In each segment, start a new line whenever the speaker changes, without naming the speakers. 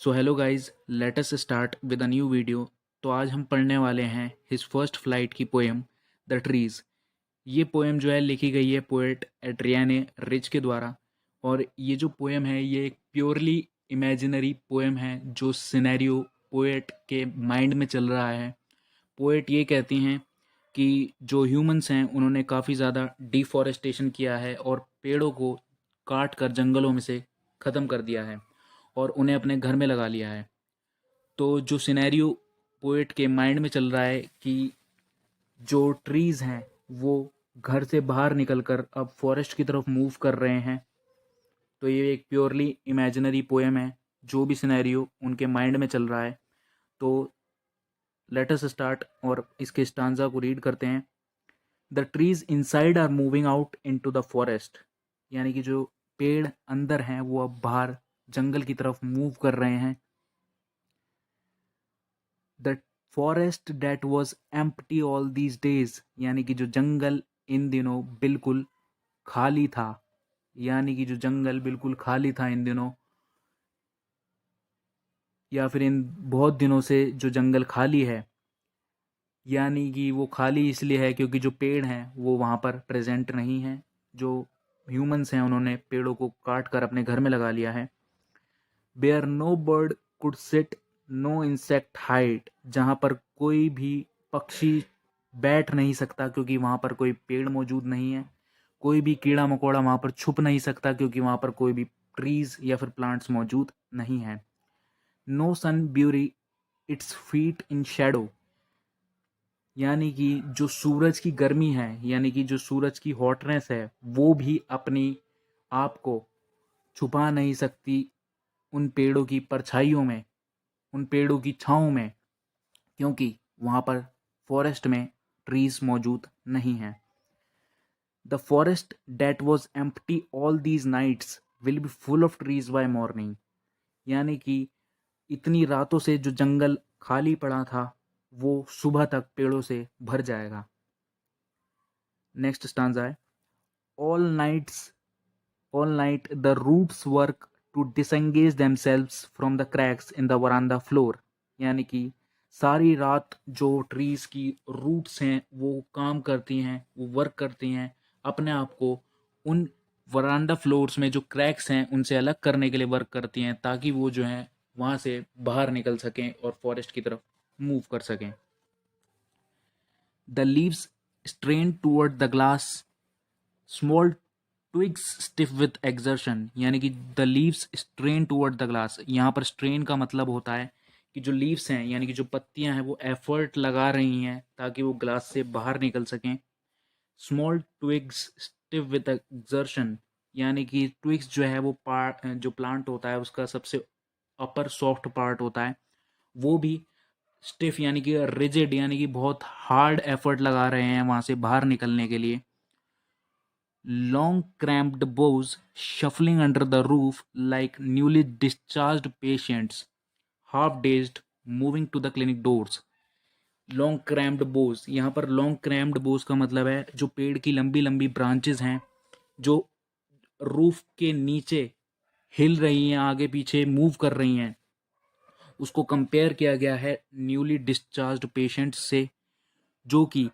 So hello guys, let us start with a new video. तो आज हम पढ़ने वाले हैं हिज फर्स्ट फ्लाइट की पोएम द ट्रीज। ये पोएम जो है लिखी गई है पोएट एड्रियाने रिच के द्वारा। और ये जो पोएम है ये एक प्योरली इमेजिनरी पोएम है जो सिनेरियो पोएट के माइंड में चल रहा है। पोएट ये कहती हैं कि जो ह्यूमंस हैं उन्होंने काफ़ी ज़्यादा डिफॉरेस्टेशन किया है और पेड़ों को काट कर जंगलों में से ख़त्म कर दिया है और उन्हें अपने घर में लगा लिया है। तो जो सिनेरियो पोएट के माइंड में चल रहा है कि जो ट्रीज़ हैं वो घर से बाहर निकलकर अब फॉरेस्ट की तरफ मूव कर रहे हैं। तो ये एक प्योरली इमेजिनरी पोएम है, जो भी सिनेरियो उनके माइंड में चल रहा है। तो लेट अस स्टार्ट और इसके स्टांजा को रीड करते हैं। The trees inside are moving out into the forest, यानी कि जो पेड़ अंदर हैं वो अब बाहर जंगल की तरफ मूव कर रहे हैं। The forest that was empty all these days, यानी कि जो जंगल इन दिनों बिल्कुल खाली था, यानी कि जो जंगल बिल्कुल खाली था इन दिनों, या फिर इन बहुत दिनों से जो जंगल खाली है, यानी कि वो खाली इसलिए है क्योंकि जो पेड़ हैं वो वहाँ पर प्रेजेंट नहीं हैं। जो ह्यूमंस हैं उन्होंने पेड़ों को काट कर अपने घर में लगा लिया है। Where no bird could sit, no insect hide, जहाँ पर कोई भी पक्षी बैठ नहीं सकता क्योंकि वहाँ पर कोई पेड़ मौजूद नहीं है। कोई भी कीड़ा मकोड़ा वहाँ पर छुप नहीं सकता क्योंकि वहाँ पर कोई भी ट्रीज या फिर प्लांट्स मौजूद नहीं है। No sun bury its feet in shadow, यानी कि जो सूरज की गर्मी है, यानी कि जो सूरज की हॉटनेस है, वो भी अपनी आप को छुपा नहीं सकती उन पेड़ों की परछाइयों में, उन पेड़ों की छाँव में, क्योंकि वहाँ पर फॉरेस्ट में ट्रीज मौजूद नहीं हैं। The forest that was empty all these nights will be full of trees by morning, यानी कि इतनी रातों से जो जंगल खाली पड़ा था वो सुबह तक पेड़ों से भर जाएगा। नेक्स्ट स्टांजा है, all nights all night the roots work to disengage themselves from the cracks in the veranda floor, यानी कि सारी रात जो ट्रीज की रूट्स हैं वो काम करती हैं, वो वर्क करती हैं अपने आप को उन वरांडा फ्लोर्स में जो क्रैक्स हैं उनसे अलग करने के लिए वर्क करती हैं, ताकि वो जो है वहाँ से बाहर निकल सकें और फॉरेस्ट की तरफ मूव कर सकें। The leaves strain toward the glass, small twigs stiff with exertion, यानी कि the leaves strain toward the glass. यहाँ पर स्ट्रेन का मतलब होता है कि जो लीव्स हैं यानी कि जो पत्तियां हैं वो एफर्ट लगा रही हैं ताकि वो ग्लास से बाहर निकल सकें। Small twigs stiff with exertion, यानी कि ट्विग्स जो है वो पार्ट, जो प्लांट होता है उसका सबसे अपर सॉफ्ट पार्ट होता है, वो भी स्टिफ यानी कि रिजिड, यानी कि बहुत हार्ड एफर्ट लगा रहे हैं वहां से बाहर निकलने के लिए। Long cramped bows shuffling under the roof like newly discharged patients, half dazed, moving to the clinic doors. Long cramped bows, यहाँ पर लॉन्ग क्रैम्प्ड बोज का मतलब है जो पेड़ की लंबी लंबी ब्रांचेस हैं जो रूफ के नीचे हिल रही हैं, आगे पीछे मूव कर रही हैं, उसको कंपेयर किया गया है न्यूली डिस्चार्ज्ड पेशेंट्स से, जो कि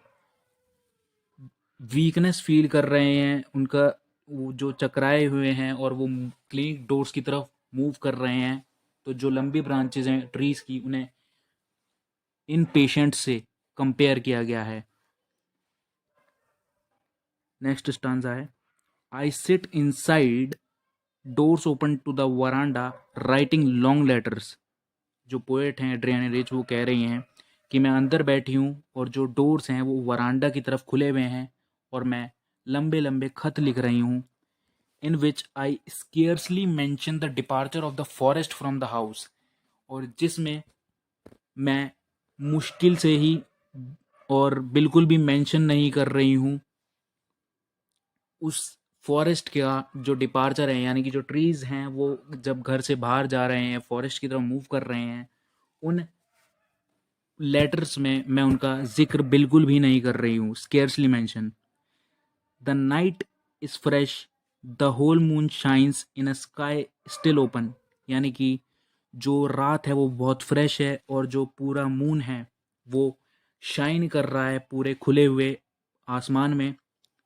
वीकनेस फील कर रहे हैं, उनका वो जो चकराए हुए हैं और वो क्लिनिक डोर्स की तरफ मूव कर रहे हैं। तो जो लंबी ब्रांचेज हैं ट्रीज की उन्हें इन पेशेंट्स से कंपेयर किया गया है। नेक्स्ट स्टांजा है, I sit inside, doors open to the veranda, writing long letters. जो पोएट हैं एड्रियाना रिच वो कह रही हैं कि मैं अंदर बैठी हूँ और जो डोर्स हैं वो वरांडा की तरफ खुले हुए हैं और मैं लंबे लंबे खत लिख रही हूँ। In which I scarcely mention the departure of the forest from the house, और जिसमें मैं मुश्किल से ही और बिल्कुल भी मेंशन नहीं कर रही हूँ उस फॉरेस्ट का जो डिपार्चर है, यानी कि जो ट्रीज हैं वो जब घर से बाहर जा रहे हैं फॉरेस्ट की तरफ मूव कर रहे हैं, उन लेटर्स में मैं उनका जिक्र बिल्कुल भी नहीं कर रही हूँ, scarcely mention. The night is fresh, the whole moon shines in a sky still open, यानी कि जो रात है वो बहुत फ्रेश है और जो पूरा मून है वो शाइन कर रहा है पूरे खुले हुए आसमान में।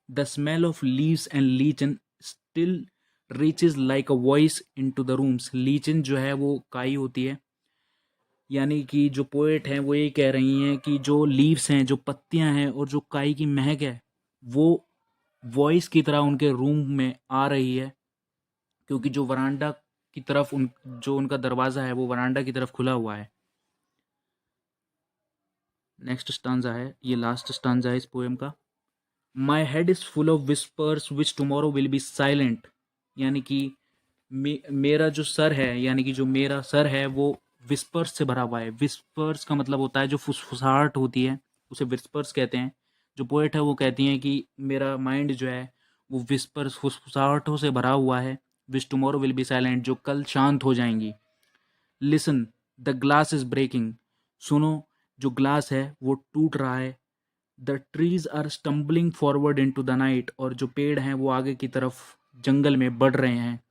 The smell of leaves and lichen still reaches like a voice into the rooms. Lichen जो है वो काई होती है, यानी कि जो पोएट हैं वो ये कह रही हैं कि जो लीव्स हैं, जो पत्तियां हैं और जो काई की महक है वो वॉइस की तरह उनके रूम में आ रही है, क्योंकि जो वरांडा की तरफ जो उनका दरवाज़ा है वो वरांडा की तरफ खुला हुआ है। नेक्स्ट स्टांजा है, ये लास्ट स्टांजा है इस पोएम का। My head is full of whispers which tomorrow will be silent. यानी कि मेरा जो सर है, यानी कि जो मेरा सर है वो विस्पर्स से भरा हुआ है। विस्पर्स का मतलब होता है जो फुसफुसाहट होती है, उसे विस्पर्स कहते हैं। जो पोएट है वो कहती हैं कि मेरा माइंड जो है वो विस्पर्स फुसफुसाहटों से भरा हुआ है। Which tomorrow will be silent, जो कल शांत हो जाएंगी। Listen the glass is breaking, सुनो जो ग्लास है वो टूट रहा है। The trees are stumbling forward into the night, और जो पेड़ हैं वो आगे की तरफ जंगल में बढ़ रहे हैं।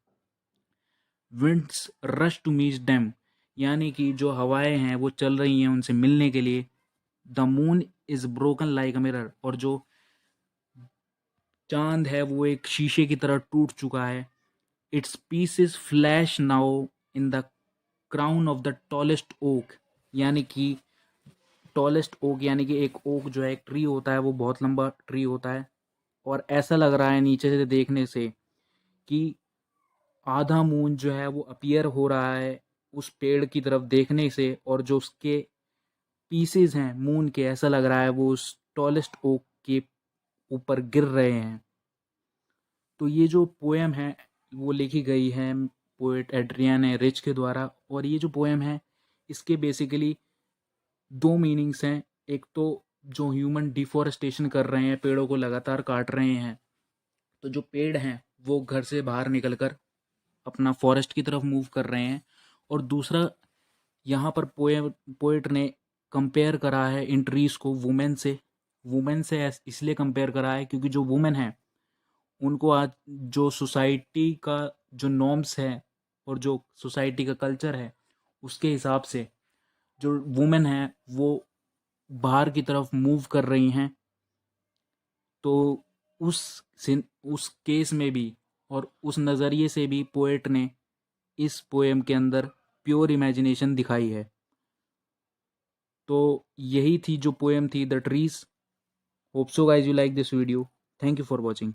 Winds rush to meet them, यानी कि जो हवाएं हैं वो चल रही हैं उनसे मिलने के लिए। The moon is broken like a mirror, और जो चांद है वो एक शीशे की तरह टूट चुका है। Its pieces flash now in the crown of the tallest oak, यानी कि टॉलेस्ट ओक यानी कि एक ओक जो है एक ट्री होता है, वो बहुत लंबा ट्री होता है। और ऐसा लग रहा है नीचे से देखने से कि आधा मून जो है वो अपीयर हो रहा है उस पेड़ की तरफ देखने से, और जो उसके पीसेस हैं मून के, ऐसा लग रहा है वो उस टॉलेस्ट ओक के ऊपर गिर रहे हैं। तो ये जो पोएम है वो लिखी गई है पोएट एड्रियन रिच के द्वारा। और ये जो पोएम है इसके बेसिकली दो मीनिंग्स हैं। एक तो जो ह्यूमन डिफॉरेस्टेशन कर रहे हैं, पेड़ों को लगातार काट रहे हैं, तो जो पेड़ हैं वो घर से बाहर निकलकर अपना फॉरेस्ट की तरफ मूव कर रहे हैं। और दूसरा, यहाँ पर पोएट ने कंपेयर करा है इन ट्रीज को वुमेन से। वुमेन से इसलिए कंपेयर करा है क्योंकि जो वुमेन है उनको आज जो सोसाइटी का जो नॉर्म्स है और जो सोसाइटी का कल्चर है उसके हिसाब से जो वुमेन है वो बाहर की तरफ मूव कर रही हैं। तो उस उस केस में भी और उस नज़रिए से भी पोएट ने इस पोएम के अंदर प्योर इमेजिनेशन दिखाई है। तो यही थी जो पोएम थी the trees. Hope so guys you like this video. Thank you for watching.